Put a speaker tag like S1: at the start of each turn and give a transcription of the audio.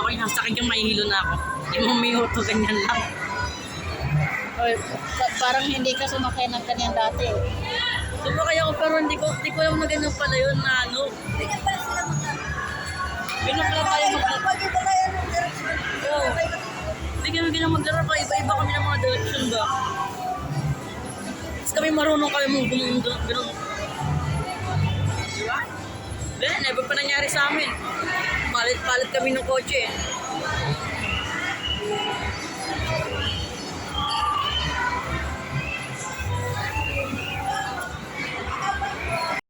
S1: ako yung sakit yung mahihilo na ako. Yung humihuto, ganyan lang.
S2: Or, parang hindi ka sumakay ng ganyan dati.
S1: Sumakay ako pero hindi ko alam na ganyan pala yun na ano. Ganyan pala tayo Oo. Hindi kami ganyan maglaro pa. Iba-iba kami ng mga direction ba. Tapos kami marunong kami mong ganun. Diba? Then, never pa nangyari sa amin. Palit-palit kami ng kotse.